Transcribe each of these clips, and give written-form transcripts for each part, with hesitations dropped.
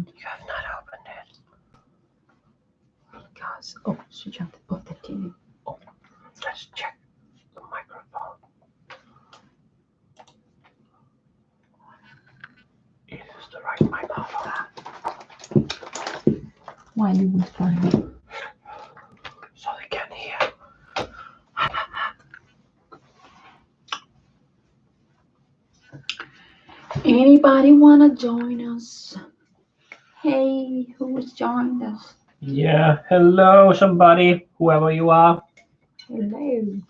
You have not opened it. Because, oh, switch on the TV. Oh, let's check the microphone. It is the right microphone. Why are you whispering? So they can hear. Anybody wanna join us? Hey, who's joined us? Yeah, hello somebody, whoever you are. Hello.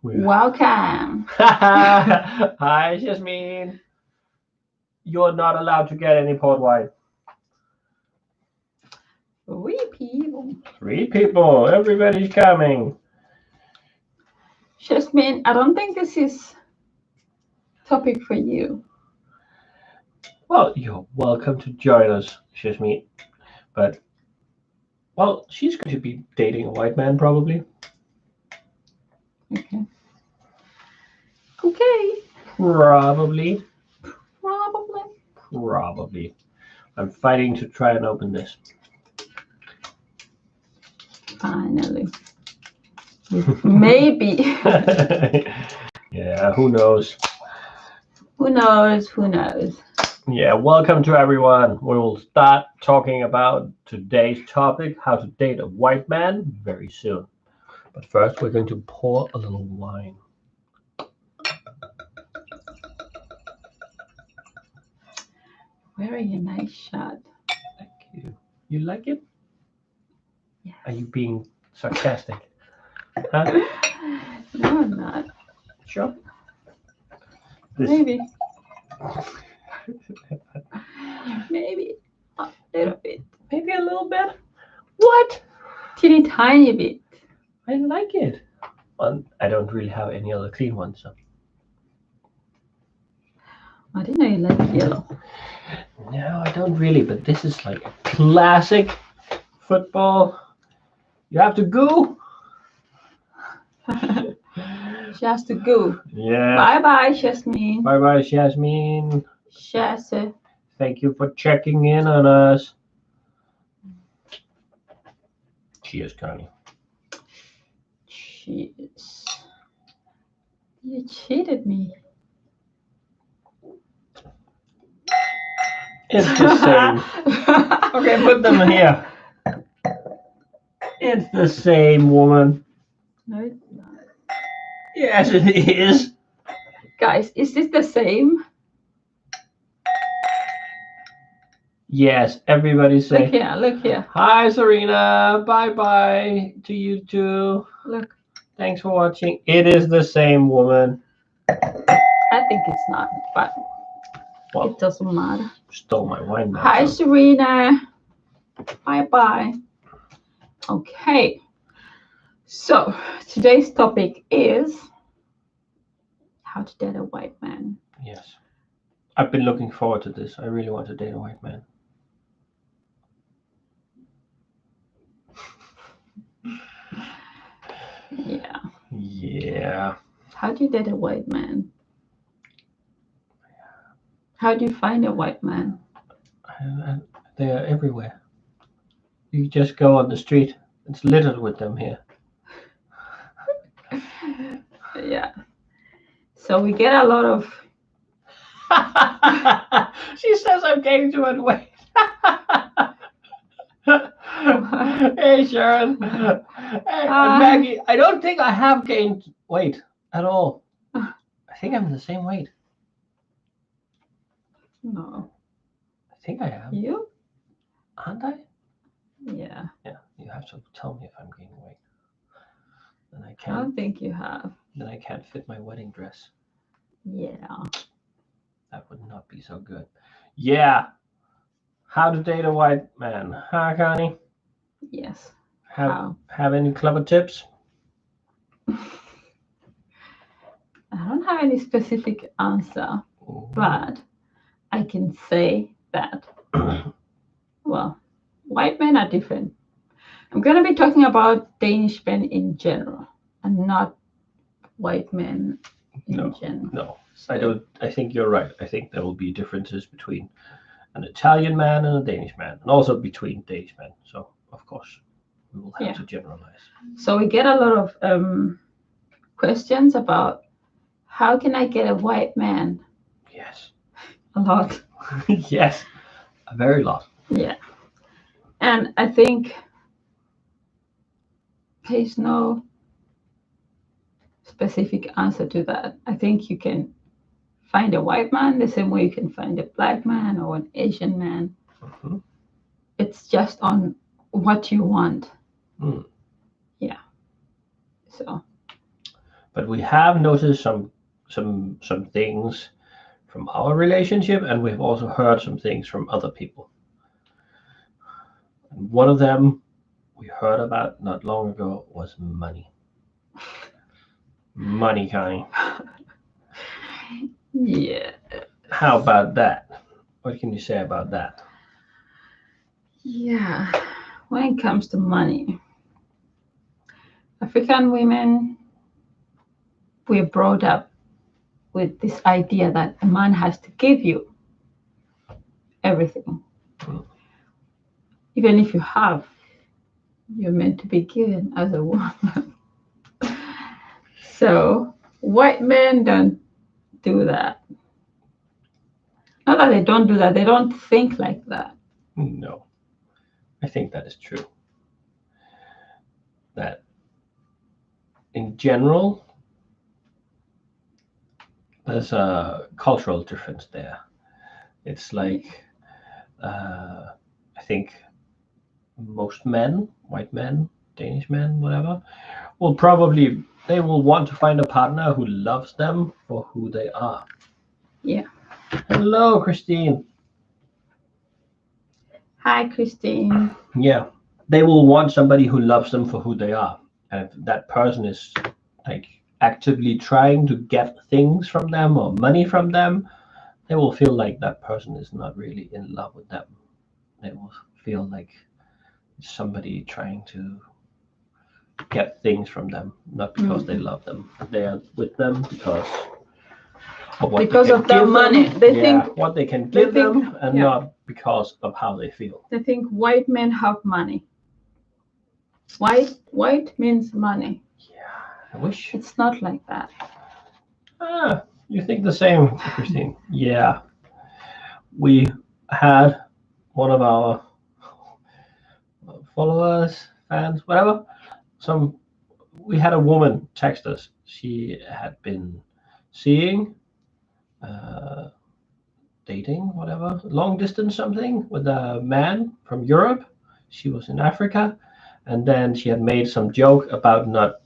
We're- Welcome. Hi, Jasmine. You're not allowed to get any port wine. 3 people. 3 people, everybody's coming. Jasmine, I don't think this is topic for you. Well, you're welcome to join us, Jasmine. But, well, she's going to be dating a white man probably. Okay. Okay. Probably. Probably. I'm fighting to try and open this. Finally. Maybe. Yeah, who knows? Who knows? Who knows? Yeah, welcome to everyone. We will start talking about today's topic, how to date a white man, very soon. But first, we're going to pour a little wine. Very nice shot. Thank you. You like it? Yes. Are you being sarcastic? Huh? No, I'm not. Sure. Maybe. Maybe a little bit. Maybe a little bit. What? Teeny tiny bit. I like it. Well, I don't really have any other clean ones. So. I didn't know you liked yellow. No, I don't really, but this is like a classic football. You have to go. She has to go. Yeah. Bye-bye, Jasmine. Bye-bye, Jasmine. Chasse. Thank you for checking in on us. Cheers, Connie. Cheers. You cheated me. It's the same. Okay, put them here. It's the same, woman. No, it's not. Yes, it is. Guys, is this the same? Yes, everybody say. Look here, look here. Hi, Serena. Bye-bye to you too. Look. Thanks for watching. It is the same, woman. I think it's not, but Well, it doesn't matter. stole my wine now. Hi, so- Serena. Bye-bye. Okay. So, today's topic is how to date a white man. Yes. I've been looking forward to this. I really want to date a white man. Yeah. Yeah. How do you date a white man? How do you find a white man? They are everywhere. You just go on the street. It's littered with them here. Yeah. So we get a lot of. She says I'm gaining too much weight. Hey, Sharon. Hey, Maggie. I don't think I have gained weight at all. I think I'm the same weight. No. I think I am. You? Aren't I? Yeah. Yeah. You have to tell me if I'm gaining weight. Then I I can't. don't think you have. Then I can't fit my wedding dress. Yeah. That would not be so good. Yeah. How to date a white man. Huh, Connie? Yes. Have any clever tips? I don't have any specific answer, but I can say that, well, white men are different. I'm going to be talking about Danish men in general and not white men in general. No, I don't. I think you're right. I think there will be differences between an Italian man and a Danish man, and also between Danish men. So of course we will have to generalize. So we get a lot of questions about how can I get a white man? Yes. A lot. Yes, a very lot. Yeah. And I think there's no specific answer to that. I think you can find a white man the same way you can find a black man or an Asian man. Mm-hmm. It's just on what you want. Mm. Yeah. So. But we have noticed some things from our relationship, and we've also heard some things from other people. And one of them we heard about not long ago was money. Money, Connie. Yeah. How about that? What can you say about that? Yeah. When it comes to money, African women, we're brought up with this idea that a man has to give you everything. Mm. Even if you have, you're meant to be given as a woman. So white men don't do that. Not that they don't do that, they don't think like that. No, I think that is true. That in general, there's a cultural difference there. It's like, I think most men, white men, Danish men, whatever, they will want to find a partner who loves them for who they are. Yeah. Hello, Christine. Hi, Christine. Yeah, they will want somebody who loves them for who they are. And if that person is like actively trying to get things from them or money from them, they will feel like that person is not really in love with them. They will feel like somebody trying to get things from them, not because they love them. They are with them because of what Because they can of their give money. them. They think what they can give think- them, and yeah. not because of how they feel. they think white men have money. White means money. Yeah, I wish. It's not like that. Ah, you think the same, Christine? Yeah. We had one of our followers, fans, whatever. We had a woman text us. She had been seeing, dating, whatever, long distance something with a man from Europe. She was in Africa, and then she had made some joke about not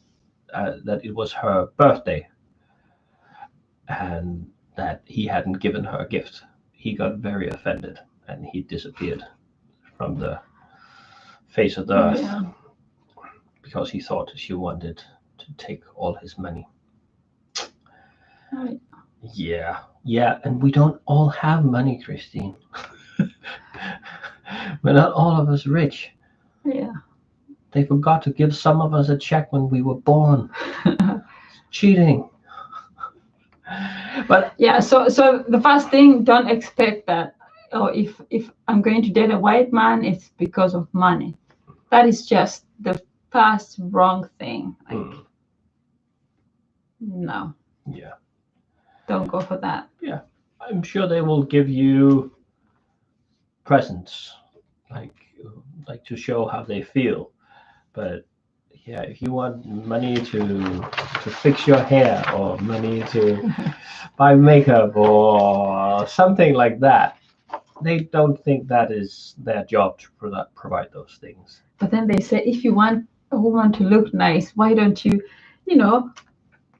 that it was her birthday, and that he hadn't given her a gift. He got very offended, and he disappeared from the face of the earth. Yeah. Because he thought she wanted to take all his money. Right. Yeah, and we don't all have money, Christine. We're not all of us rich. Yeah. They forgot to give some of us a check when we were born. Cheating. But yeah, so the first thing, don't expect that, oh, if I'm going to date a white man, it's because of money. That is just the first wrong thing. Like, no. Yeah. Don't go for that. Yeah. I'm sure they will give you presents, like to show how they feel. But yeah, if you want money to fix your hair, or money to buy makeup or something like that, they don't think that is their job to provide those things. But then they say, if you want a woman to look nice, why don't you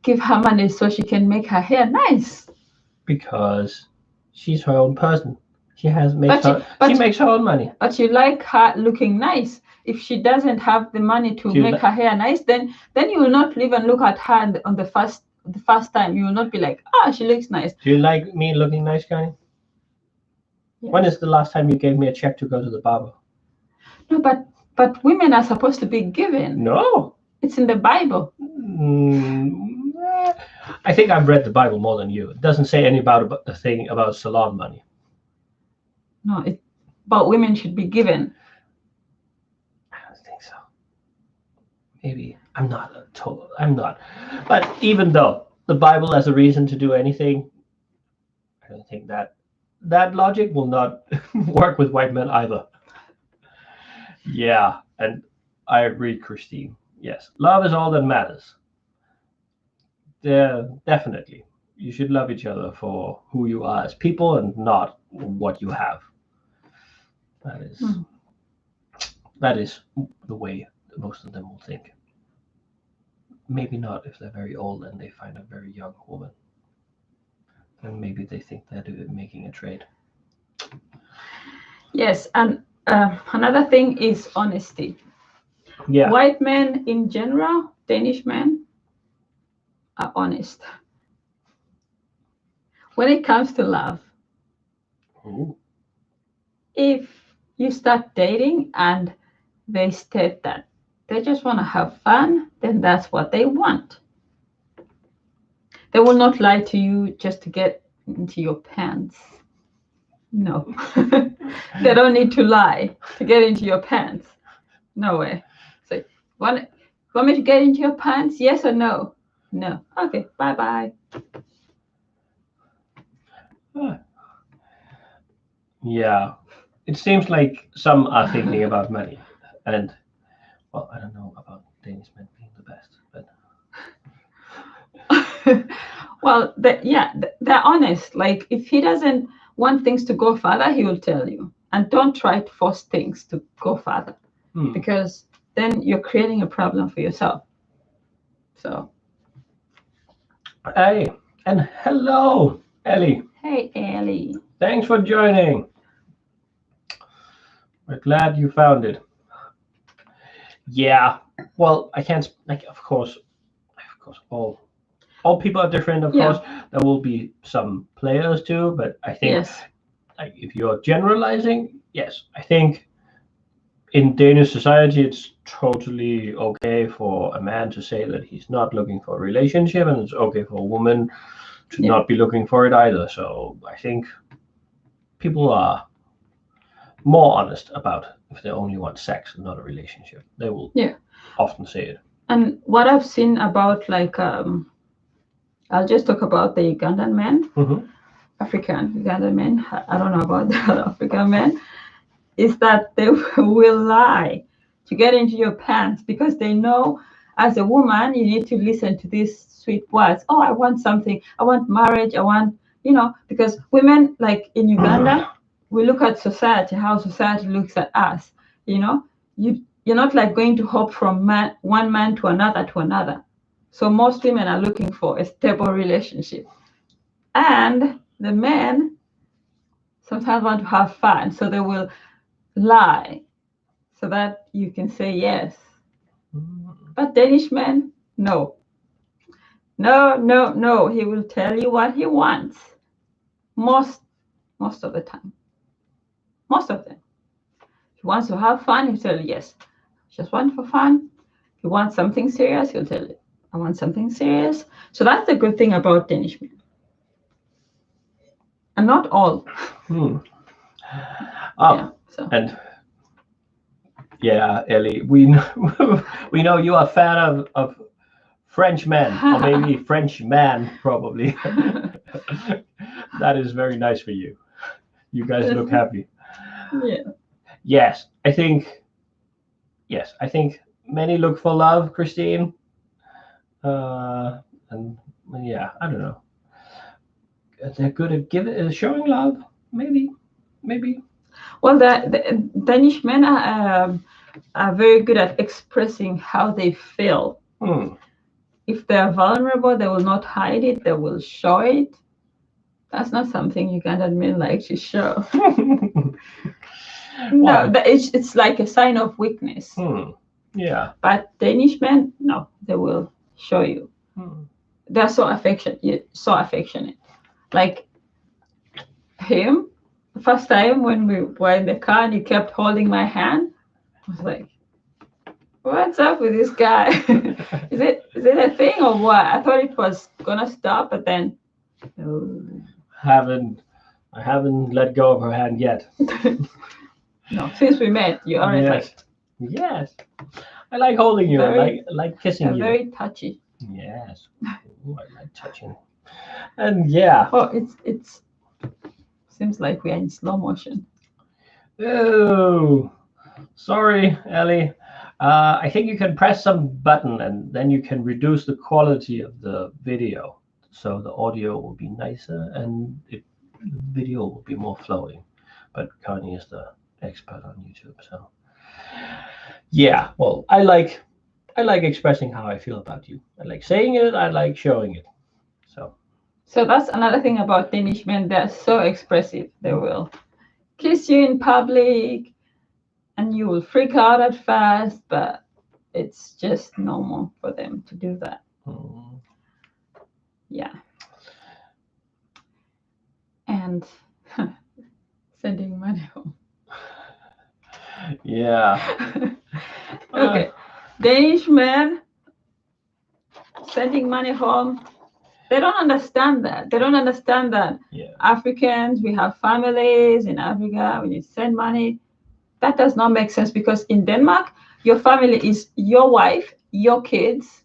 give her money so she can make her hair nice? Because she's her own person. She makes her own money. But you like her looking nice. If she doesn't have the money to make her hair nice, then you will not even look at her on the first time. You will not be like, she looks nice. Do you like me looking nice, Connie? Yeah. When is the last time you gave me a check to go to the barber? No, but women are supposed to be given. No. It's in the Bible. I think I've read the Bible more than you. It doesn't say anything about the thing about salon money. No, but women should be given. I don't think so. Maybe I'm not. But even though the Bible has a reason to do anything, I don't think that logic will not work with white men either. Yeah, and I agree, Christine. Yes, love is all that matters. Definitely. You should love each other for who you are as people and not what you have. That is that is the way most of them will think. Maybe not if they're very old and they find a very young woman. Then maybe they think they're making a trade. Yes, and another thing is honesty. Yeah. White men in general, Danish men, are honest. When it comes to love, Ooh. if you start dating and they state that they just want to have fun, then that's what they want. They will not lie to you just to get into your pants. No. They don't need to lie to get into your pants. No way. So, want me to get into your pants? Yes or no? No. Okay, bye-bye. Yeah. It seems like some are thinking about money. And, well, I don't know about Danish men being the best, but. Well, they're honest. Like, if he doesn't want things to go further, he will tell you. And don't try to force things to go further, because then you're creating a problem for yourself. So. Hey, and hello, Ellie. Hey, Ellie. Thanks for joining. We're glad you found it. Yeah. Well, I can't. Like, of course, all people are different. Of course, there will be some players too, but I think, like, if you're generalizing, yes, I think in Danish society, it's totally okay for a man to say that he's not looking for a relationship, and it's okay for a woman to not be looking for it either. So I think people are more honest about if they only want sex and not a relationship. They will often say it. And what I've seen about, like, I'll just talk about the Ugandan men, African Ugandan men. I don't know about the other African men. Is that they will lie to get into your pants, because they know as a woman you need to listen to these sweet words. Oh, I want something. I want marriage. I want, because women, like in Uganda, we look at society, how society looks at us. You're not like going to hop from one man to another. So most women are looking for a stable relationship. And the men sometimes want to have fun, so they will lie so that you can say yes. But Danish men, no. No. He will tell you what he wants. Most of the time. Most of them. If he wants to have fun, he'll tell you yes. Just want for fun. If he wants something serious, he'll tell you, I want something serious. So that's the good thing about Danish men. And not all. And Ellie, we know you are a fan of French men, or maybe French man, probably. That is very nice for you. You guys look happy. Yes, I think many look for love, Christine. And I don't know. They're good at showing love, maybe. Well, the Danish men are very good at expressing how they feel. If they're vulnerable, they will not hide it. They will show it. That's not something Ugandan men like to show. No, it's like a sign of weakness. Yeah. But Danish men, no, they will show you. They're so affectionate. Like him, the first time when we were in the car and he kept holding my hand, I was like, what's up with this guy? Is it a thing or what? I thought it was gonna stop, but then haven't I haven't let go of her hand yet. No, since we met, you already like Yes. I like holding you. Very- I like kissing you. very touchy. Yes. Ooh, I like touching. And yeah. Oh, it's seems like we are in slow motion. Oh, sorry, Ellie. I think you can press some button and then you can reduce the quality of the video. So the audio will be nicer and the video will be more flowing. But Connie is the expert on YouTube. So yeah, well, I like expressing how I feel about you. I like saying it, I like showing it. So that's another thing about Danish men. They're so expressive. They will kiss you in public, and you will freak out at first, but it's just normal for them to do that. Mm. Yeah. And sending money home. Yeah. Okay. Danish men sending money home. They don't understand that. They don't understand that Yeah. Africans, we have families in Africa, we need to send money. That does not make sense because in Denmark, your family is your wife, your kids.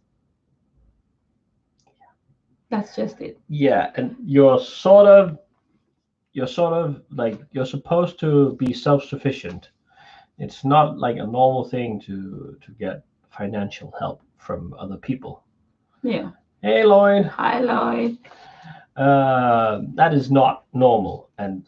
That's just it. Yeah, and you're sort of like you're supposed to be self-sufficient. It's not like a normal thing to get financial help from other people. Yeah. Hey, Lloyd. Hi, Lloyd. That is not normal, and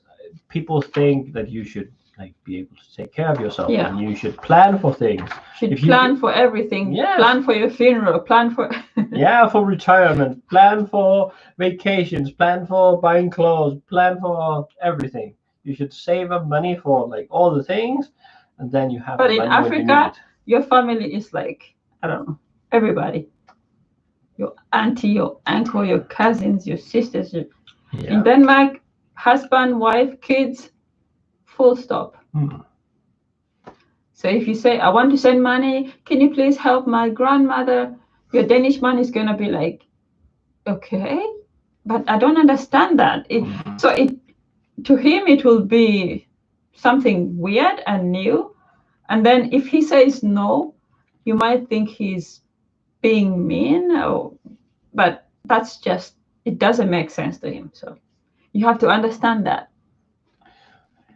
people think that you should like be able to take care of yourself, Yeah. and you should plan for things. Should If you plan for everything. Yes. Plan for your funeral. Plan for. Yeah, for retirement, plan for vacations, plan for buying clothes, plan for everything. You should save up money for like all the things, and then you have But the in money when you need Africa, it. your family is like, I don't know, everybody. Your auntie, your uncle, your cousins, your sisters. In Yeah. Denmark, husband, wife, kids, full stop. Hmm. So if you say, I want to send money, can you please help my grandmother? Your Danish man is going to be like, okay, but I don't understand that. To him, it will be something weird and new. And then if he says no, you might think he's being mean, but that's just, it doesn't make sense to him. So you have to understand that.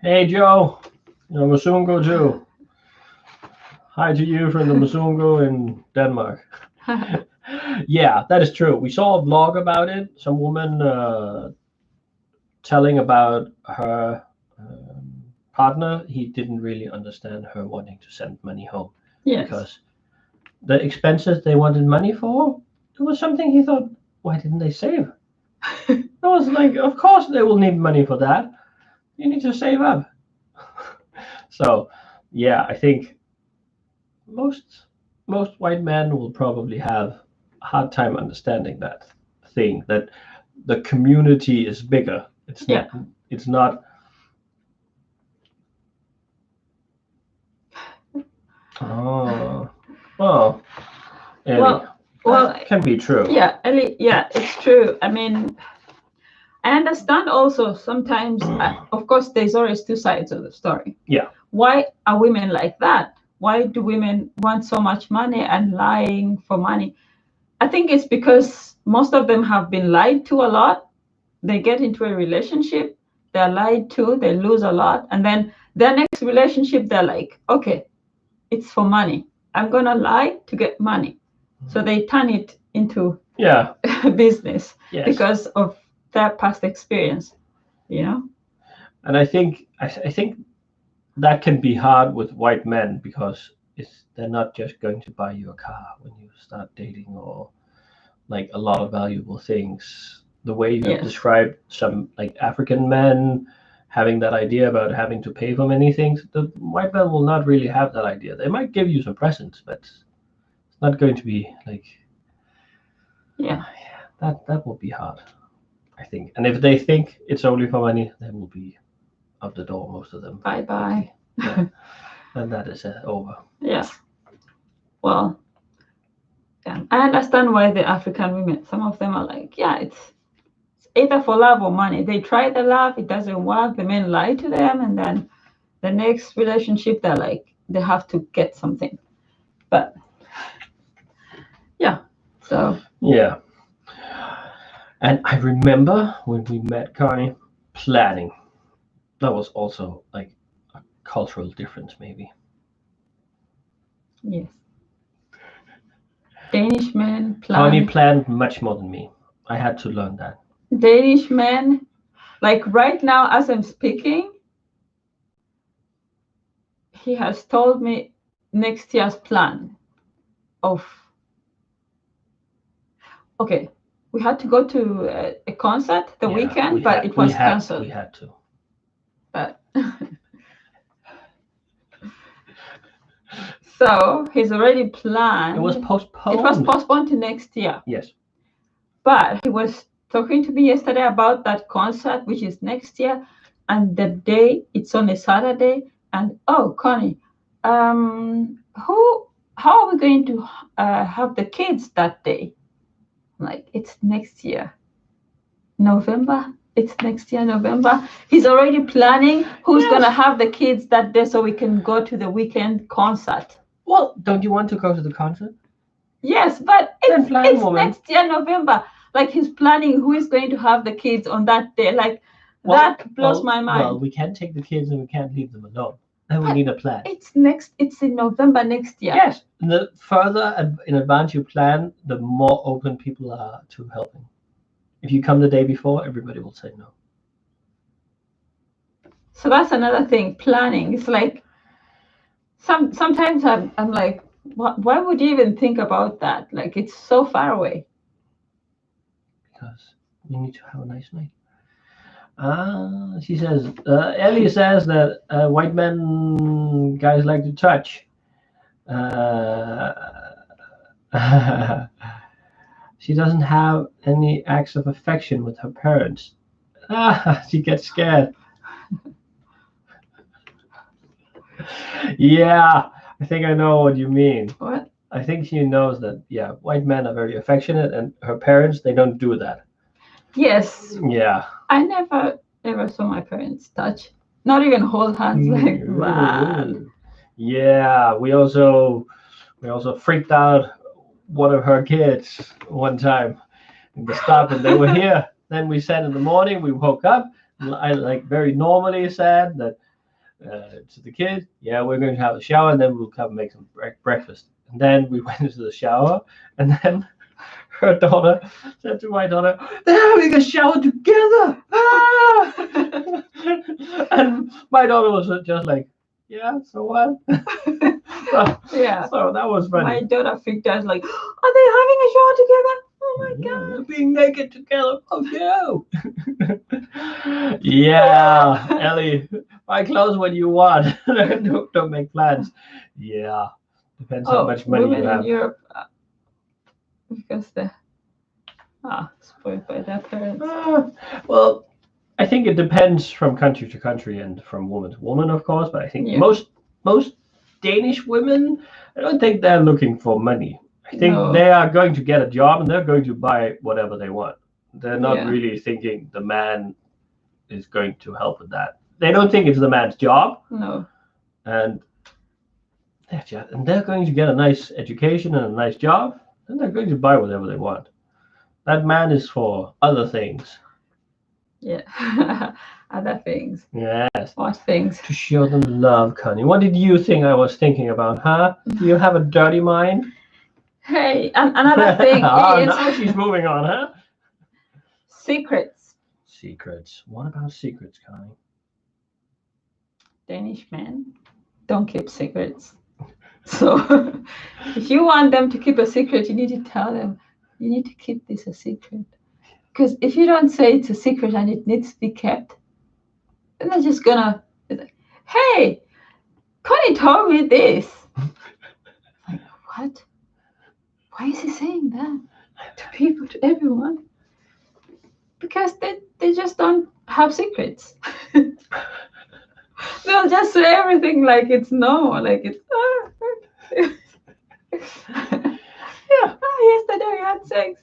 Hey, Joe, Masungo too. Hi to you from the Masungo in Denmark. Yeah, that is true. We saw a vlog about it. Some woman telling about her partner. He didn't really understand her wanting to send money home. Yes. Because the expenses they wanted money for, it was something he thought, why didn't they save? I was like, of course they will need money for that. You need to save up. So, yeah, I think most white men will probably have a hard time understanding that thing, that the community is bigger. It's not. Yeah. It's not. Oh, well, Ellie, well, that can be true. Yeah, Ellie, yeah, it's true. I mean, I understand also sometimes, of course, there's always two sides of the story. Yeah. Why are women like that? Why do women want so much money and lying for money? I think it's because most of them have been lied to a lot. They get into a relationship, they're lied to, they lose a lot. And then their next relationship, they're like, okay, it's for money. I'm going to lie to get money. So they turn it into business because of their past experience, And I think that can be hard with white men because they're not just going to buy you a car when you start dating or like a lot of valuable things. The way you have described some like African men having that idea about having to pay for many things, the white men will not really have that idea. They might give you some presents, but it's not going to be like that will be hard, I think. And if they think it's only for money, they will be out the door, most of them. Bye. Yeah. And that is over. Yeah. Well, yeah. I understand why the African women, some of them are like, yeah, it's either for love or money. They try the love, it doesn't work. The men lie to them, and then the next relationship, they're like, they have to get something. But yeah, so Yeah. And I remember when we met, Connie, planning. That was also like a cultural difference, maybe. yes, Danish men Connie plan. planned much more than me. I had to learn that. Danish men, like right now as I'm speaking, he has told me next year's plan of, okay, we had to go to a concert the weekend, but it was cancelled. We had to. But so he's already planned. It was postponed. It was postponed to next year. Yes. But he was talking to me yesterday about that concert, which is next year, and the day it's on a Saturday. And oh, Connie, how are we going to have the kids that day? I'm like, it's next year, November. It's next year, November. He's already planning who's gonna have the kids that day, so we can go to the weekend concert. Well, don't you want to go to the concert? Yes, but it's next year, November. Like he's planning who is going to have the kids on that day. Like that blows my mind. Well, we can't take the kids and we can't leave them alone. Then we need a plan. It's in November next year. Yes. The further in advance you plan, the more open people are to helping. If you come the day before, everybody will say no. So that's another thing, planning. It's like sometimes I'm like, why would you even think about that? Like it's so far away. Because we need to have a nice night. She says, Ellie says that white men guys like to touch. She doesn't have any acts of affection with her parents. She gets scared. Yeah, I think I know what you mean. What? I think she knows that, yeah, white men are very affectionate and her parents, they don't do that. Yes. Yeah. I never saw my parents touch. Not even hold hands like that. Yeah, we also freaked out one of her kids one time in the stop, and they were here. Then we said in the morning, we woke up, and I like very normally said that to the kid, yeah, we're going to have a shower and then we'll come make some breakfast. And then we went into the shower, and then her daughter said to my daughter, they're having a shower together. Ah! And my daughter was just like, yeah, so what? Yeah. So that was funny. My daughter freaked out like, are they having a shower together? Oh my God. They're being naked together. Oh no. Yeah, Ellie, buy clothes when you want. Don't make plans. Yeah. Depends how much money you have. In Europe, because they're spoiled by their parents. Well, I think it depends from country to country and from woman to woman, of course. But I think most Danish women, I don't think they're looking for money. I think they are going to get a job and they're going to buy whatever they want. They're not really thinking the man is going to help with that. They don't think it's the man's job. No. And they're going to get a nice education and a nice job, and they're going to buy whatever they want. That man is for other things. Yeah. Other things. Yes. What things? To show them love, Connie. What did you think I was thinking about, huh? Do you have a dirty mind? Hey, another thing is... now she's moving on, huh? Secrets. Secrets. What about secrets, Connie? Danish men don't keep secrets. So if you want them to keep a secret, you need to tell them, you need to keep this a secret. Because if you don't say it's a secret and it needs to be kept, then they're just gonna, hey, Connie told me this. Like, what? Why is he saying that to people, to everyone? Because they just don't have secrets. They'll just say everything like it's normal, like it's yeah. Oh, yesterday we had sex.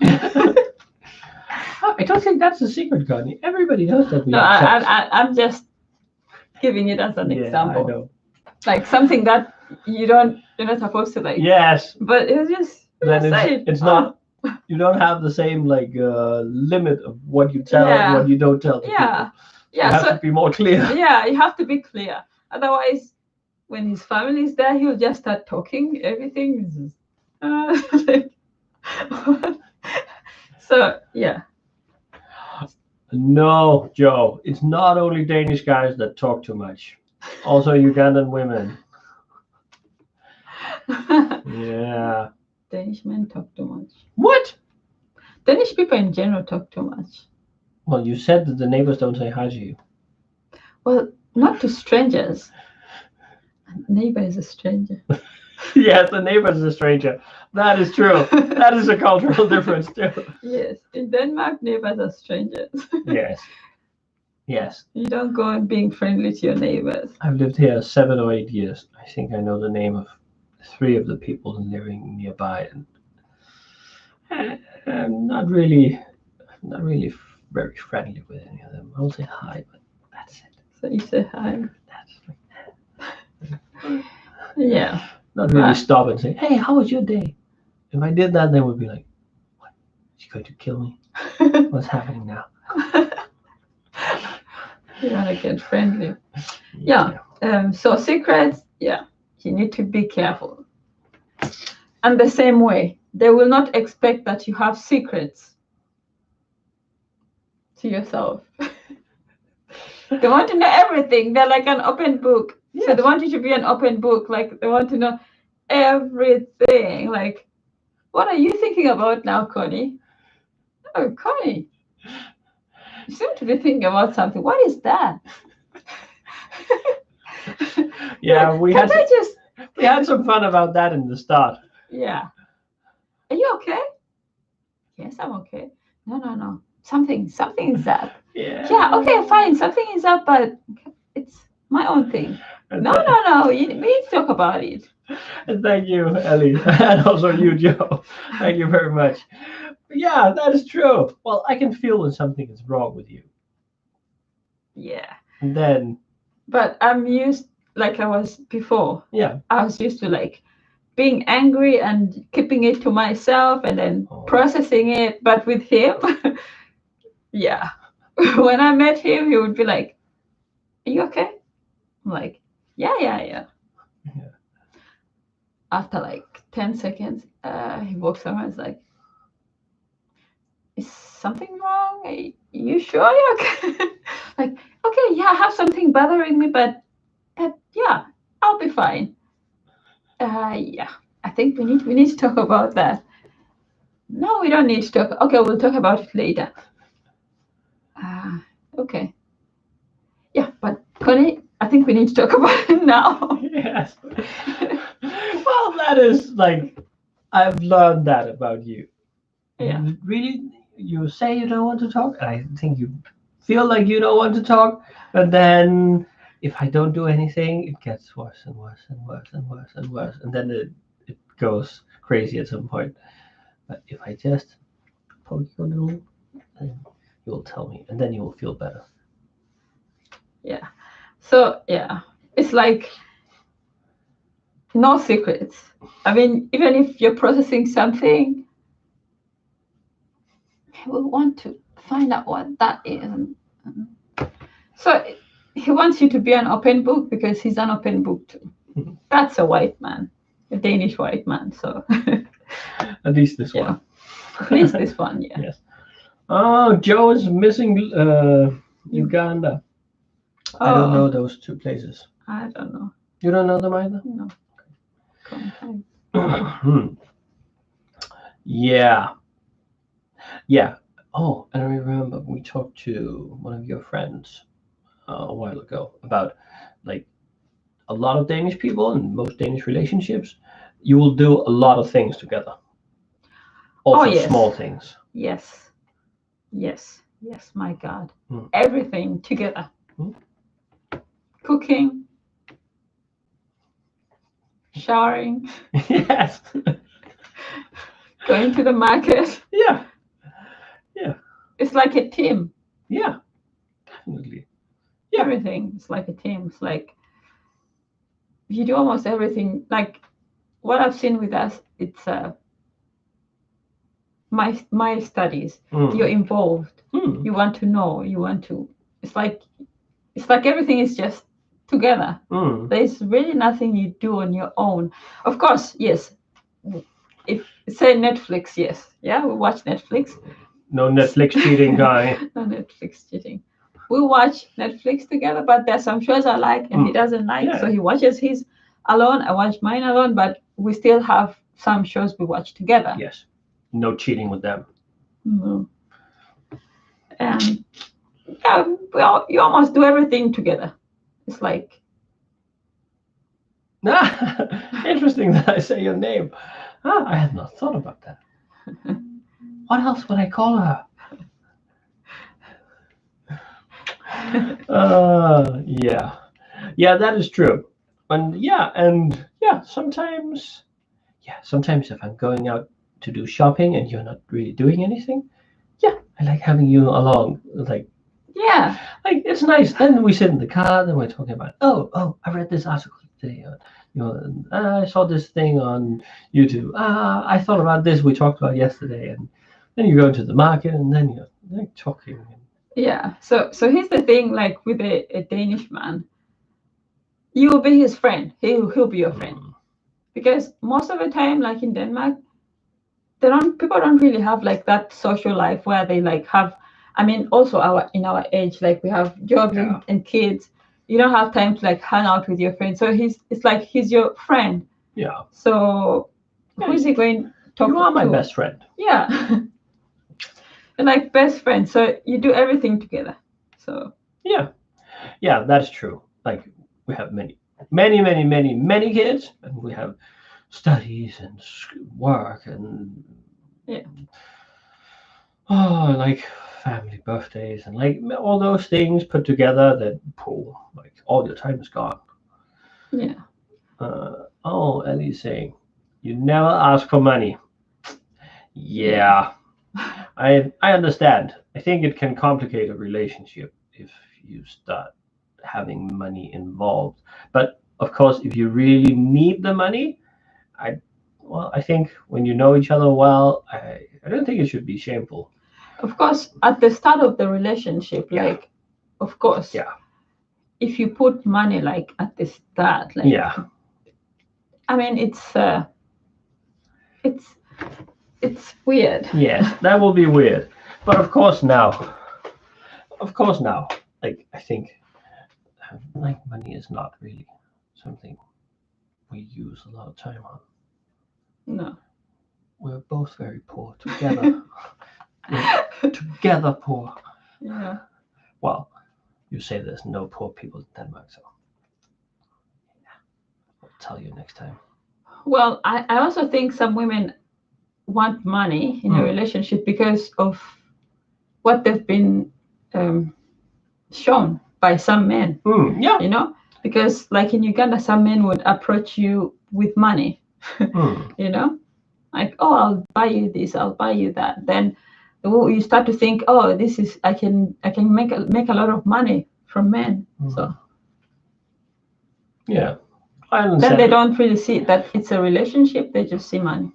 Yeah. I don't think that's a secret, Connie. Everybody knows that we No, have sex. I'm just giving it as an Yeah, example. I know. Like something that you're not supposed to like. Yes. But it's just Then say it. it's not. You don't have the same like limit of what you tell and what you don't tell to people. Yeah. You have to be more clear. Yeah, you have to be clear. Otherwise, when his family is there, he'll just start talking. Everything is like, so yeah. No, Joe. It's not only Danish guys that talk too much. Also Ugandan women. Yeah. Danish men talk too much. What? Danish people in general talk too much. Well, you said that the neighbors don't say hi to you. Well, not to strangers. A neighbor is a stranger. Yes, the neighbor is a stranger. That is true. That is a cultural difference too. Yes, in Denmark, neighbors are strangers. Yes. Yes. You don't go and being friendly to your neighbors. I've lived here 7 or 8 years. I think I know the name of 3 of the people living nearby, and I'm not really very friendly with any of them. I'll say hi, but that's it. So you say hi. That's Yeah. not really stop and say, "Hey, how was your day?" If I did that, they would be like, "What? Is she going to kill me? What's happening now?" You want to get friendly. Yeah. So secrets, yeah, you need to be careful. And the same way, they will not expect that you have secrets to yourself. They want to know everything. They're like an open book. Yes. So they want you to be an open book. Like they want to know everything. Like, what are you thinking about now, Connie? Oh, Connie, you seem to be thinking about something. What is that? Yeah, we had some fun about that in the start. Yeah. Are you okay? Yes, I'm okay. No. Something is up. Yeah. Yeah, okay, fine. Something is up, but it's my own thing. No. We need to talk about it. And thank you, Ellie, and also you, Joe. Thank you very much. Yeah, that is true. Well, I can feel when something is wrong with you. Yeah. And then. But I'm used, like I was before. Yeah. I was used to like being angry and keeping it to myself and then processing it. But with him, yeah. When I met him, he would be like, "Are you okay?" I'm like, yeah. After like 10 seconds, he walks over and is like, "Is something wrong? Are you sure you're okay?" Like, okay, yeah, I have something bothering me, but yeah, I'll be fine. Yeah, I think we need to talk about that. No, we don't need to talk. Okay, we'll talk about it later. Okay. Yeah, but Connie, I think we need to talk about it now. Yes. Well, that is like, I've learned that about you. Yeah. Really, you say you don't want to talk, and I think you feel like you don't want to talk, but then if I don't do anything, it gets worse and worse and worse and worse and worse, and then it goes crazy at some point. But if I just poke you a little, then you'll tell me, and then you will feel better. Yeah. So yeah, it's like no secrets. I mean, even if you're processing something, we want to find out what that is. So he wants you to be an open book because he's an open book too. That's a white man, a Danish white man. So at least this one. At least this one, yeah. Yes. Oh, Joe is missing Uganda. I don't know those 2 places. I don't know. You don't know them either? No. Yeah. Oh, and I remember we talked to one of your friends a while ago about like a lot of Danish people and most Danish relationships. You will do a lot of things together. Also yes. Small things. Yes, my God. Everything together. Cooking, showering. Yes. Going to the market. Yeah. it's like a team. Yeah, definitely. Yeah. Everything is like a team. It's like you do almost everything. Like what I've seen with us, it's my studies. You're involved. You want to know. You want to. It's like everything is just together. There's really nothing you do on your own. Of course, yes. If say Netflix, yes, yeah, we watch Netflix. No Netflix cheating guy. No Netflix cheating. We watch Netflix together, but there's some shows I like and he doesn't like, so he watches his alone. I watch mine alone, but we still have some shows we watch together. Yes, no cheating with them. No. And yeah, well, you almost do everything together. It's like interesting that I say your name. I had not thought about that. What else would I call her? Yeah, that is true. And sometimes if I'm going out to do shopping and you're not really doing anything, I like having you along. Like it's nice. Then we sit in the car, then we're talking about, I read this article today. I saw this thing on YouTube. I thought about this we talked about yesterday, and then you go to the market, and then you're like talking. Yeah. So here's the thing, like with a Danish man, you will be his friend. He'll be your friend. Because most of the time, like in Denmark, people don't really have like that social life where they like have. I mean, also in our age, like we have jobs and kids. You don't have time to like hang out with your friend. So it's like he's your friend. Yeah. So who is he going to talk to? You are my best friend. Yeah. And like best friends. So you do everything together. So yeah, that's true. Like we have many kids, and we have studies and work and like family birthdays and like all those things put together that like all your time is gone. Yeah. Ellie's saying you never ask for money. Yeah. I understand. I think it can complicate a relationship if you start having money involved. But of course, if you really need the money, I think when you know each other well, I don't think it should be shameful. Of course, at the start of the relationship, like, of course, if you put money like at the start, like, I mean, it's weird. Yes, that will be weird. But of course now, like I think, like money is not really something we use a lot of time on. No. We're both very poor together. Together poor. Yeah. Well, you say there's no poor people in Denmark, so I'll tell you next time. Well, I also think some women want money in a relationship because of what they've been shown by some men. You know, because like in Uganda, some men would approach you with money. You know, like, I'll buy you this, I'll buy you that. Then you start to think, this is I can make a lot of money from men. So yeah, I understand. Then they don't really see that it's a relationship; they just see money.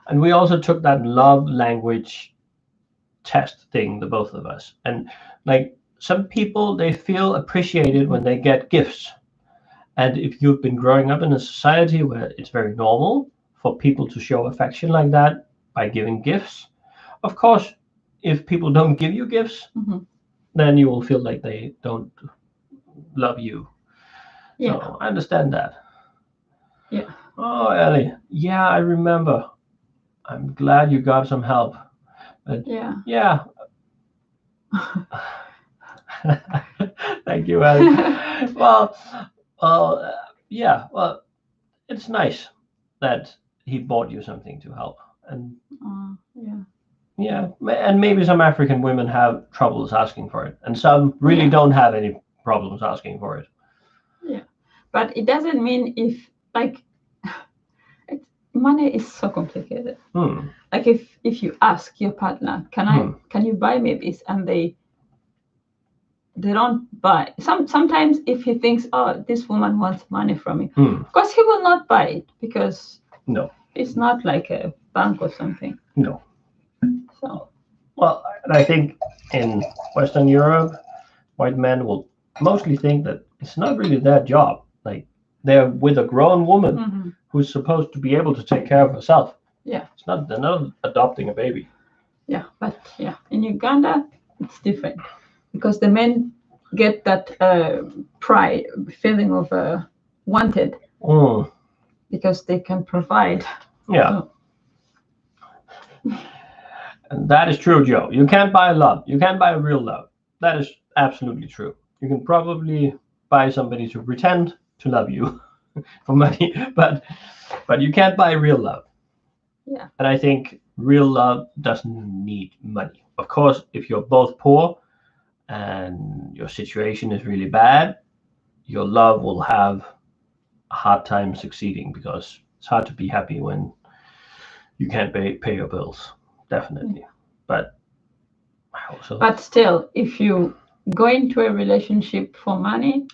And we also took that love language test thing, the both of us, and like some people, they feel appreciated when they get gifts. And if you've been growing up in a society where it's very normal for people to show affection like that by giving gifts, of course, if people don't give you gifts, then you will feel like they don't love you. Yeah. So I understand that. Yeah. Oh, Ellie. Yeah, I remember. I'm glad you got some help. But yeah. Thank you, Ellie. Well, it's nice that he bought you something to help. And and maybe some African women have troubles asking for it, and some really don't have any problems asking for it. Yeah, but it doesn't mean if like money is so complicated. Hmm. Like if you ask your partner, can you buy me this, and they don't buy. Sometimes if he thinks, oh, this woman wants money from me, of course he will not buy it, because No. it's not like a bank or something. No. So. Well, I think in Western Europe, white men will mostly think that it's not really their job. Like, they're with a grown woman who's supposed to be able to take care of herself. Yeah. They're not adopting a baby. Yeah, but in Uganda it's different, because the men get that pride feeling of wanted, because they can provide. Yeah. So. And that is true, Joe. You can't buy love. You can't buy real love. That is absolutely true. You can probably buy somebody to pretend to love you for money, but you can't buy real love. Yeah. And I think real love doesn't need money. Of course, if you're both poor and your situation is really bad, your love will have a hard time succeeding, because it's hard to be happy when you can't pay your bills. Definitely. But also, but still, if you go into a relationship for money,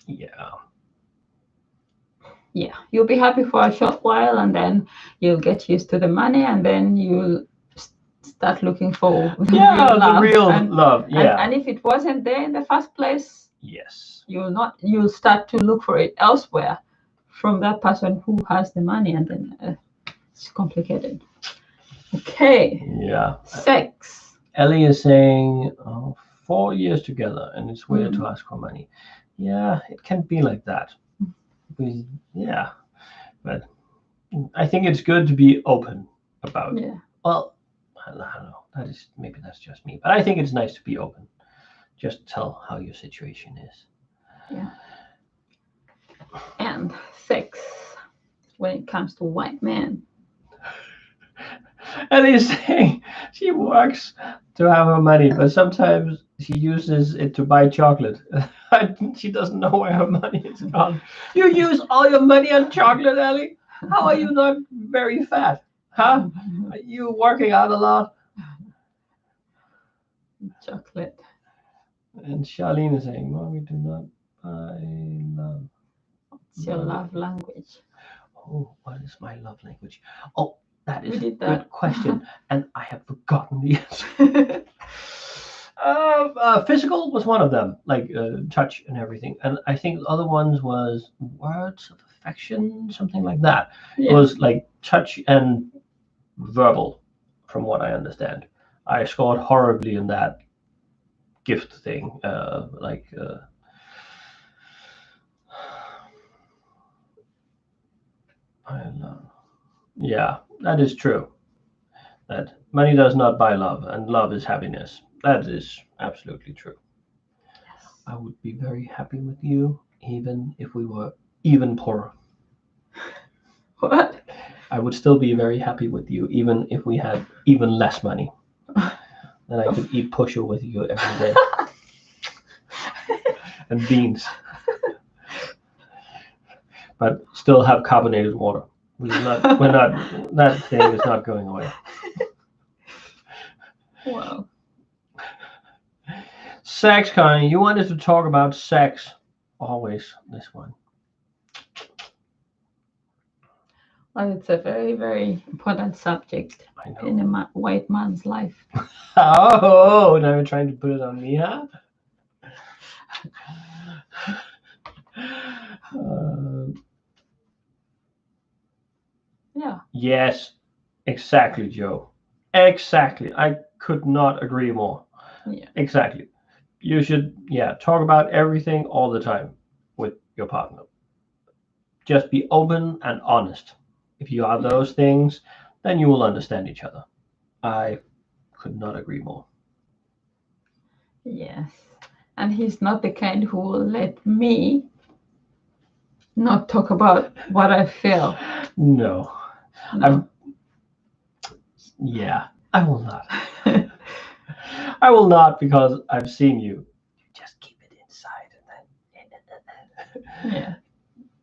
you'll be happy for a short while, and then you'll get used to the money, and then you'll start looking for the real love. And if it wasn't there in the first place, you'll start to look for it elsewhere from that person who has the money, and then it's complicated. Okay. Yeah. Sex. Ellie is saying 4 years together, and it's weird to ask for money. Yeah, it can be like that. But I think it's good to be open about. Yeah. Well, I don't know. Maybe that's just me, but I think it's nice to be open. Just tell how your situation is. Yeah. And sex, when it comes to white men. And he's saying she works to have her money, but sometimes she uses it to buy chocolate. She doesn't know where her money is gone. You use all your money on chocolate, Ellie? How are you not very fat? Huh? Are you working out a lot? Chocolate. And Charlene is saying, Mommy, do not buy love. What's your love language? Oh, what is my love language? Oh, that is a good question, and I have forgotten the answer. Physical was one of them, like touch and everything, and I think the other ones was words of affection, something like that. Yeah. It was like touch and verbal, from what I understand. I scored horribly in that gift thing, I love. Yeah, that is true. That money does not buy love, and love is happiness. That is absolutely true. Yes. I would be very happy with you, even if we were even poorer. What? I would still be very happy with you, even if we had even less money. Then I could eat pusher with you every day. And beans. But still have carbonated water. That thing is not going away. Wow. Sex, Connie. You wanted to talk about sex. Always this one. Well, it's a very, very important subject in a white man's life. Oh, now you're trying to put it on me, huh? Yeah. Yes, exactly, Joe. Exactly. I could not agree more. Yeah. Exactly. You should, talk about everything all the time with your partner. Just be open and honest. If you are those things, then you will understand each other. I could not agree more. Yes. And he's not the kind who will let me not talk about what I feel. No. I will not. I will not, because I've seen you. You just keep it inside, and then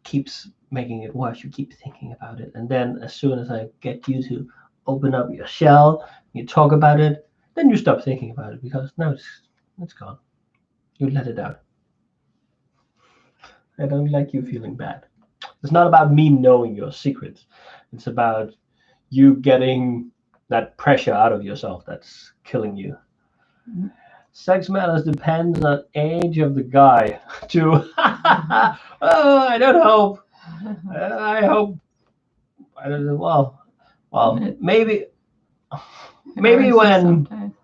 keeps making it worse. You keep thinking about it, and then as soon as I get you to open up your shell, you talk about it, then you stop thinking about it because now it's gone. You let it out. I don't like you feeling bad. It's not about me knowing your secrets. It's about you getting that pressure out of yourself that's killing you. Mhm. Sex matters depends on age of the guy too. Oh, I don't hope. I hope. I don't know. Well, maybe Maybe when sometimes.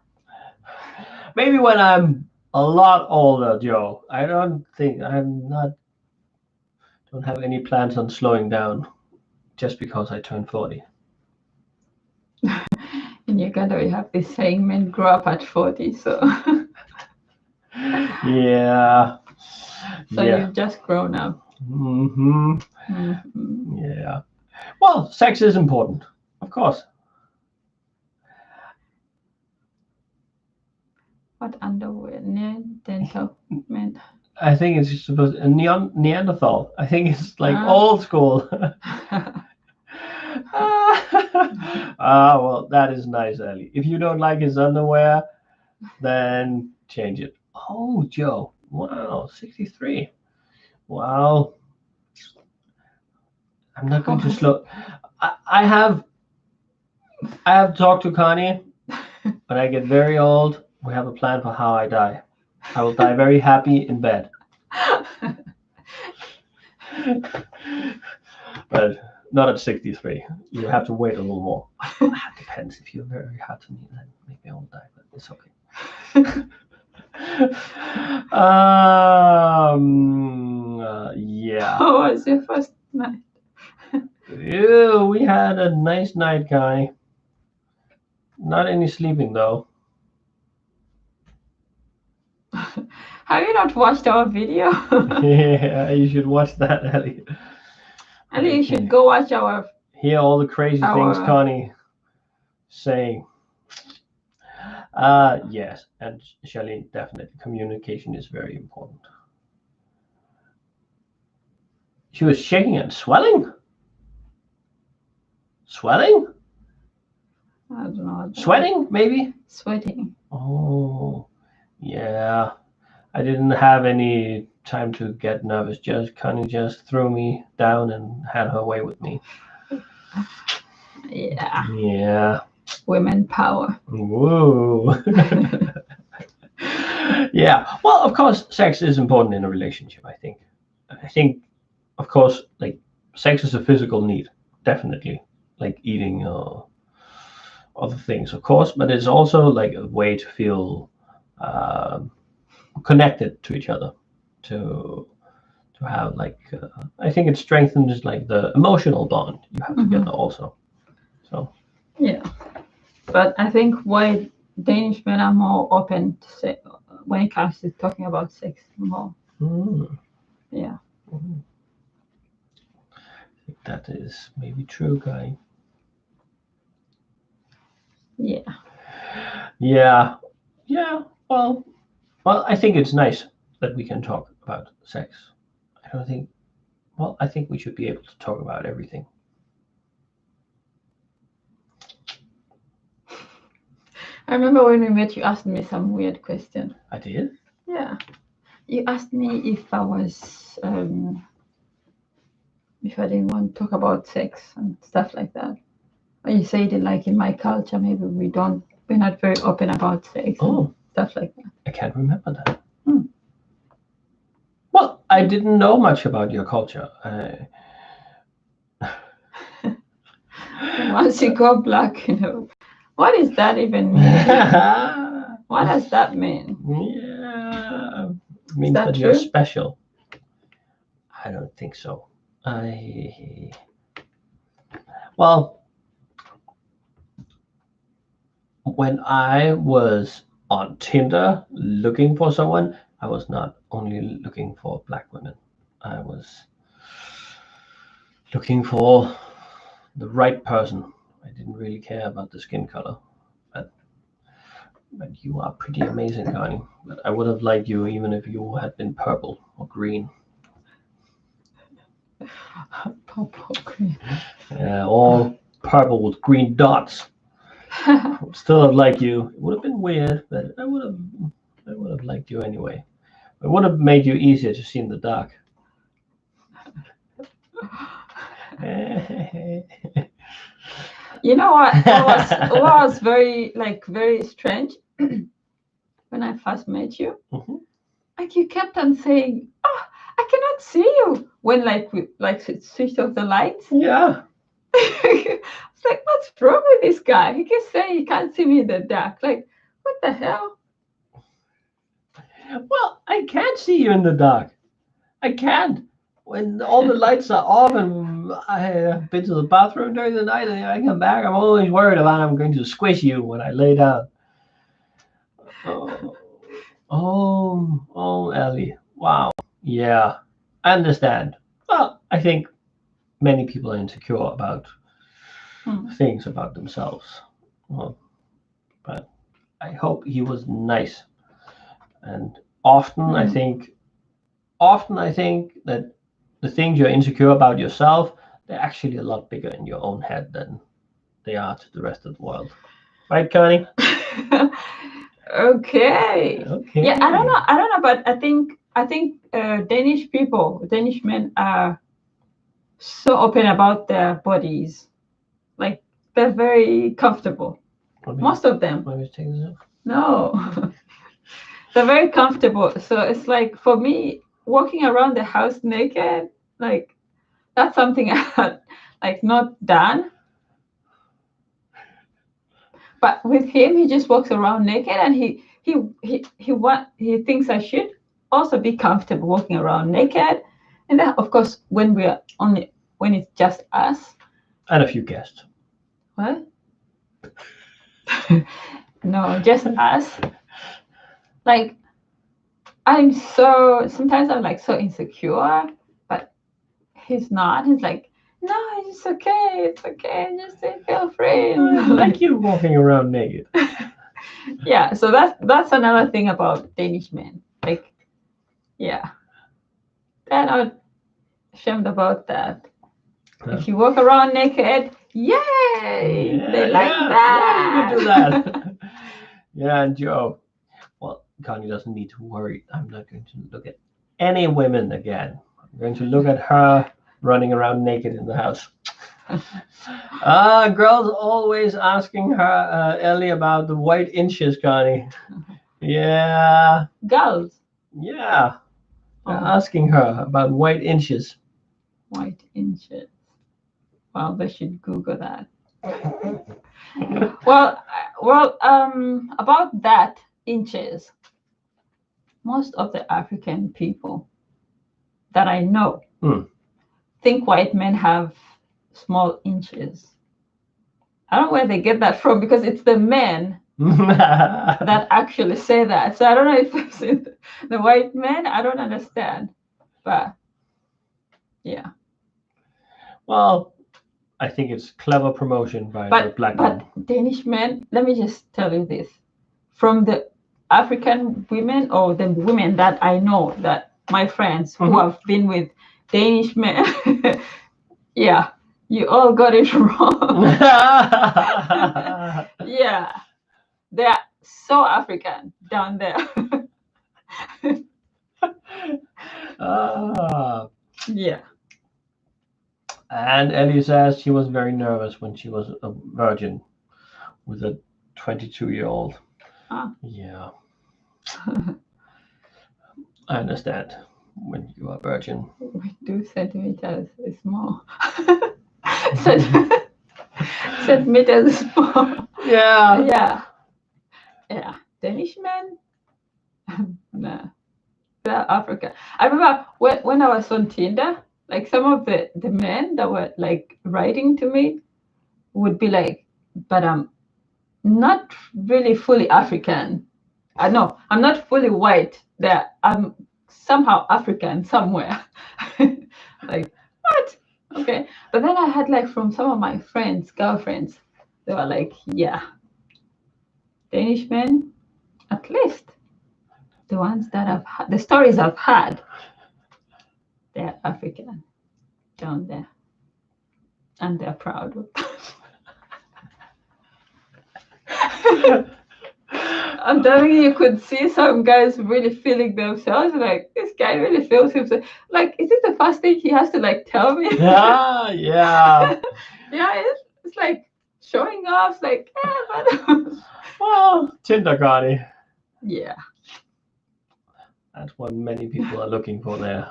maybe when I'm a lot older, Joe. I don't think I'm not. Don't have any plans on slowing down just because I turned 40. In Uganda, we have this saying, men grow up at 40. So, Yeah. so Yeah. you've just grown up. Hmm. Mhm. Yeah. Well, sex is important, of course. What underwear? Dental men. I think it's supposed Neanderthal. I think it's like Ah. old school. Well, that is nice, Ellie. If you don't like his underwear, then change it. Oh, Joe. Wow, 63. Wow. I'm not going to slow. I have talked to Connie. When I get very old, we have a plan for how I die. I will die very happy in bed. But not at 63. You have to wait a little more. Well, that depends. If you're very hard to me, then maybe I will die, but it's okay. Yeah. How was your first night? Ew, we had a nice night, guy. Not any sleeping though. Have you not watched our video? Yeah, you should watch that, Ellie. I think you should go watch our. Hear all the crazy things Connie saying. Yes, and Charlene, definitely communication is very important. She was shaking and swelling. Swelling? I don't know. What that is. Sweating, maybe? Sweating. Oh, yeah. I didn't have any time to get nervous. Just Connie just threw me down and had her way with me. Yeah. Yeah. Women power. Whoa. Yeah. Well, of course, sex is important in a relationship, I think. I think, of course, like sex is a physical need, definitely, like eating or other things, of course, but it's also like a way to feel connected to each other, to have like I think it strengthens like the emotional bond you have together also. So yeah, but I think why Danish men are more open to say when it comes to talking about sex more. Yeah. I think that is maybe true, guy. Yeah. Yeah. Yeah. Well, I think it's nice that we can talk about sex. I don't think. Well, I think we should be able to talk about everything. I remember when we met, you asked me some weird question. I did. Yeah. You asked me if I was if I didn't want to talk about sex and stuff like that. Or you said it like in my culture, maybe we're not very open about sex and stuff like that. I can't remember that. Well, I didn't know much about your culture. Once you go black, what does that even mean? What does that mean? Yeah, it means that you're true? special. I don't think so. Well, when I was on Tinder looking for someone, I was not only looking for black women. I was looking for the right person. I didn't really care about the skin color. But you are pretty amazing, Connie. But I would have liked you even if you had been purple or green. Purple green. All purple with green dots. Still have liked you. It would have been weird, but I would have liked you anyway. It would have made you easier to see in the dark. You know what was very strange when I first met you? Mhm. Like you kept on saying, "Oh, I cannot see you," when we switched off the lights. Yeah. It's like, what's wrong with this guy? He keeps saying he can't see me in the dark. Like, what the hell? Well, I can't see you in the dark. I can't. When all the lights are off and I have been to the bathroom during the night and I come back, I'm always worried about I'm going to squish you when I lay down. Oh, Ellie. Wow. Yeah, I understand. Well, I think many people are insecure about things about themselves. Well, but I hope he was nice. And often I think that the things you're insecure about yourself, they're actually a lot bigger in your own head than they are to the rest of the world. Right, Connie? Okay. Okay. Yeah, I don't know, but I think Danish men are so open about their bodies. Like they're very comfortable. Most of them. Let me take this off. No. They're very comfortable. So it's like for me, walking around the house naked, like that's something I had not done. But with him, he just walks around naked, and he thinks I should also be comfortable walking around naked. And then, of course, when it's just us. And a few guests. What? No, just us. Like sometimes I'm like so insecure, but he's not. He's like, no, it's okay, just feel free. I like you walking around naked. Yeah, so that's another thing about Danish men. Like, yeah, they're not ashamed about that. Huh? If you walk around naked, yay! They like that. Yeah, you can do that. Yeah, and Joe. Well, Connie doesn't need to worry. I'm not going to look at any women again. I'm going to look at her running around naked in the house. Girls always asking her, Ellie, about the white inches, Connie. Yeah. Girls. Yeah. They're asking her about white inches. White inches. Well, they should Google that. Well, about that inches. Most of the African people that I know think white men have small inches. I don't know where they get that from because it's the men that actually say that. So I don't know if it's the white men. I don't understand. But yeah. Well, I think it's clever promotion by the black men. But Danish men, let me just tell you this. From the African women or the women that I know, that my friends who have been with Danish men, yeah, you all got it wrong. Yeah, they're so African down there. Yeah. And Ellie says she was very nervous when she was a virgin with a 22-year-old. Yeah. I understand when you are virgin. We 2 centimeters is small. Centimeters is small. Yeah. Yeah. Danish men? Nah. They're African. I remember when I was on Tinder, like some of the men that were like writing to me would be like, but I'm not really fully African. I know I'm not fully white. I'm somehow African somewhere. Like, what? Okay. But then I had like from some of my friends, girlfriends, they were like, yeah, Danish men, at least the ones that I've the stories I've had, they're African down there. And they're proud of I'm telling you could see some guys really feeling themselves. Like, this guy really feels himself. Like, is this the first thing he has to like tell me? Yeah, yeah. Yeah, it's like showing off. Like, yeah, but Well, kindergarten. yeah. That's what many people are looking for there.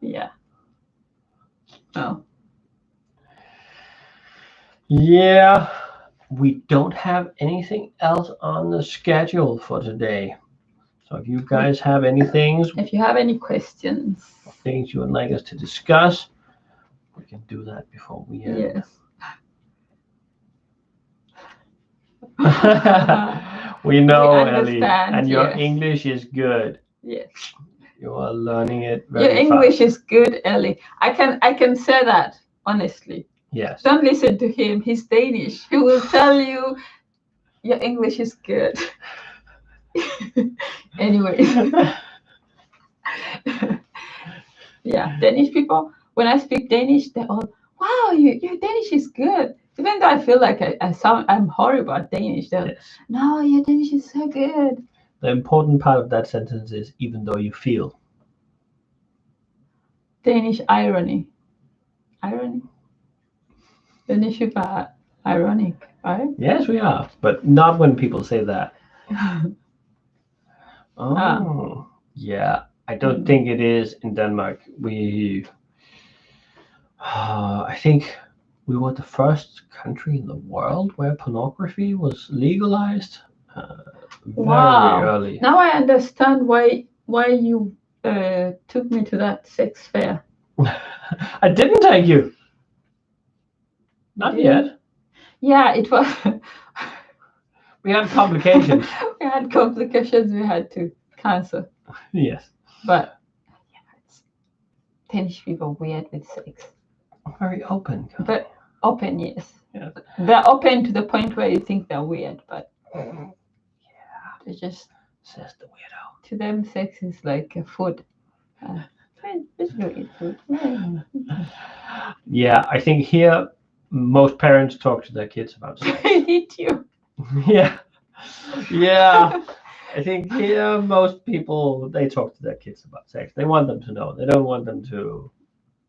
Yeah. Oh. Yeah, we don't have anything else on the schedule for today. So if you guys have any things If you have any questions. things you would like us to discuss, we can do that before we end. Yes. We know, We Ellie, understand, and your yes. English is good. Yes. You are learning it Your very English fast. is good, Ellie. I can say that honestly. Yes. Don't listen to him. He's Danish. He will tell you your English is good. Anyway. Yeah, Danish people, when I speak Danish, they're all, wow, your Danish is good. Even though I feel like I'm horrible at Danish, they're, Yes. no, your Danish is so good. The important part of that sentence is even though you feel. Danish irony. Irony? Danish people are ironic, right? Yes, we are, but not when people say that. Oh, yeah. I don't think it is in Denmark. I think we were the first country in the world where pornography was legalized very early. Now I understand why you took me to that sex fair. I didn't take you. Not yet. Yeah, it was. We had complications. We had complications we had to cancel. Yes. But yeah, it's Danish people weird with sex. Very open. But open, yes. Yeah. They're open to the point where you think they're weird, but yeah, they just says the weirdo. To them, sex is like a food. Let's go eat food. Yeah, I think here most parents talk to their kids about sex. I hate you. Yeah. Yeah. I think here most people they talk to their kids about sex. They want them to know. They don't want them to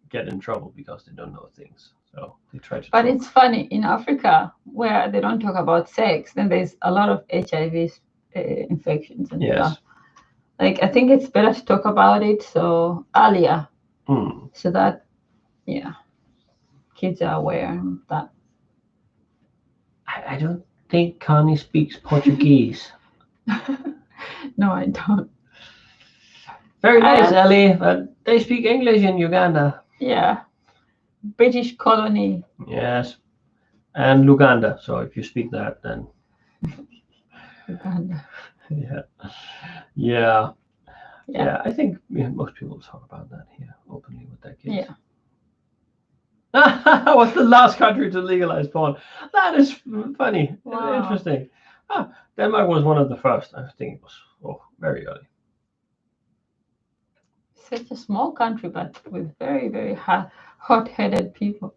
get in trouble because they don't know things. So they try to But talk. it's funny in Africa where they don't talk about sex, then there's a lot of HIV infections and stuff. Like I think it's better to talk about it so earlier, so that kids are aware of that. I don't think Connie speaks Portuguese. No, I don't. Very nice, Ellie, but they speak English in Uganda. Yeah, British colony. Yes, and Luganda. So if you speak that, then Uganda. Yeah. I think most people talk about that here openly with their kids. Yeah. What's the last country to legalize porn? That is funny. Wow. Interesting. Denmark was one of the first. I think it was very early. Such a small country, but with very, very hot-headed people.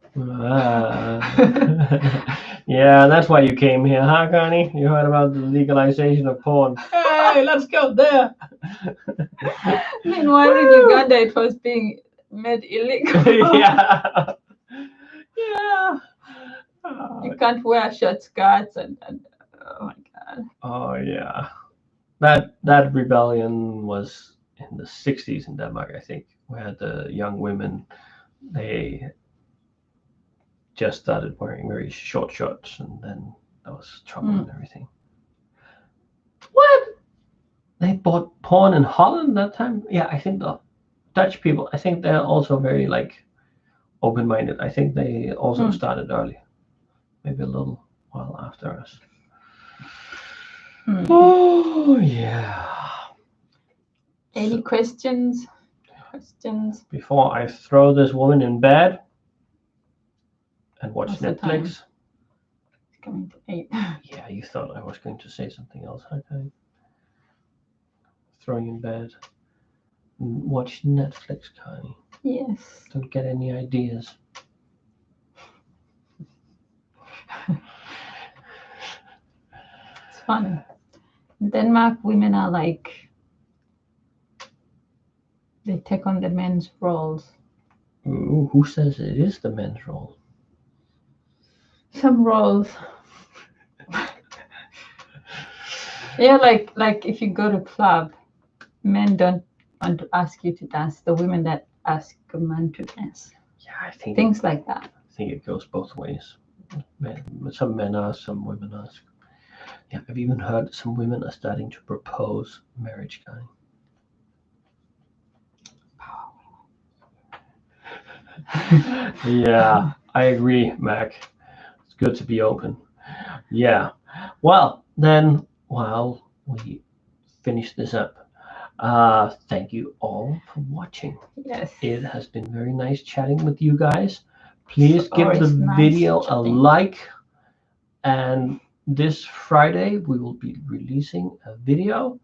Yeah, that's why you came here, huh, Connie? You heard about the legalization of porn. Hey, let's go there. Meanwhile, in Uganda, it was being made illegal. Yeah. You can't wear short skirts and oh my god. Oh yeah. That rebellion was in the 60s in Denmark, I think, where the young women they just started wearing very short shorts, and then there was trouble and everything. What? They bought porn in Holland that time? Yeah, I think the Dutch people, I think they're also very like open-minded. I think they also started early, maybe a little while after us. Oh yeah. Any questions? Before I throw this woman in bed and watch Netflix. It's coming to 8. Yeah, you thought I was going to say something else, okay? Throwing in bed. Watch Netflix, Connie. Yes. Don't get any ideas. It's funny. In Denmark, women are like, they take on the men's roles. Ooh, who says it is the men's role? Some roles. Yeah, like if you go to club, men don't want to ask you to dance. The women that ask a man to dance. Yeah, I think Things like that. I think it goes both ways. Some men ask, some women ask. Yeah, I've even heard some women are starting to propose marriage, guy. Yeah, I agree, Mac. It's good to be open. Yeah. Well, then, while we finish this up, thank you all for watching. Yes. It has been very nice chatting with you guys. Please give the Always nice video a chatting. like. And this Friday, we will be releasing a video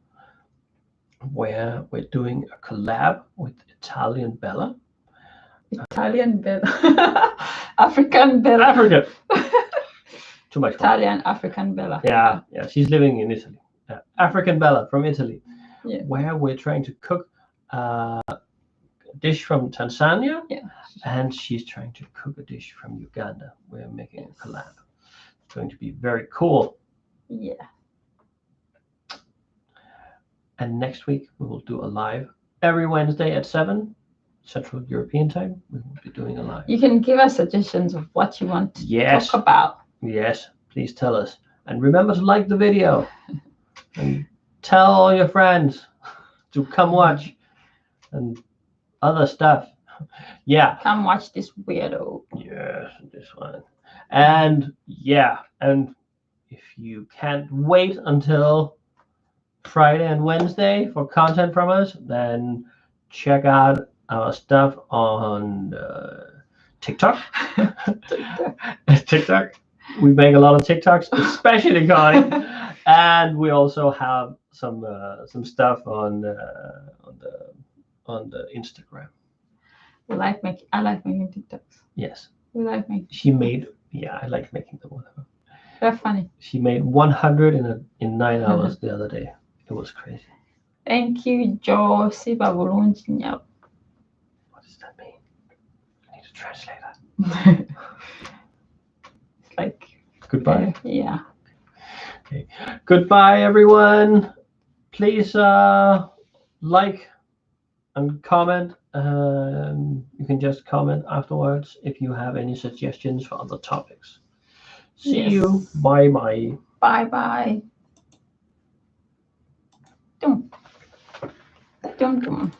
where we're doing a collab with Italian Bella. Italian Bella. African Bella. Africa. Too much fun. Italian African Bella. Yeah, she's living in Italy. African Bella from Italy. Yeah. Where we're trying to cook a dish from Tanzania. Yeah. And she's trying to cook a dish from Uganda. We're making a collab. It's going to be very cool. Yeah. And next week we will do a live every Wednesday at 7 Central European time. We will be doing a live. You can give us suggestions of what you want to talk about. Yes, please tell us. And remember to like the video. And tell all your friends to come watch. And other stuff. Yeah. Come watch this weirdo. Yes, this one. And yeah, and if you can't wait until Friday and Wednesday for content from us, then check out our stuff on TikTok. TikTok. We make a lot of TikToks, especially Connie. And we also have some stuff on the Instagram. I like making TikToks. Yes. We like making. She made. Yeah, I like making them. Whatever. They're funny. She made 100 in 9 hours the other day. It was crazy. Thank you, Joe. Siba bulungi. What does that mean? I need to translate that. It's like Goodbye. Yeah. Okay. Goodbye, everyone. Please like and comment. You can just comment afterwards if you have any suggestions for other topics. See you. Bye bye. Bye bye. Dum. Dum dum.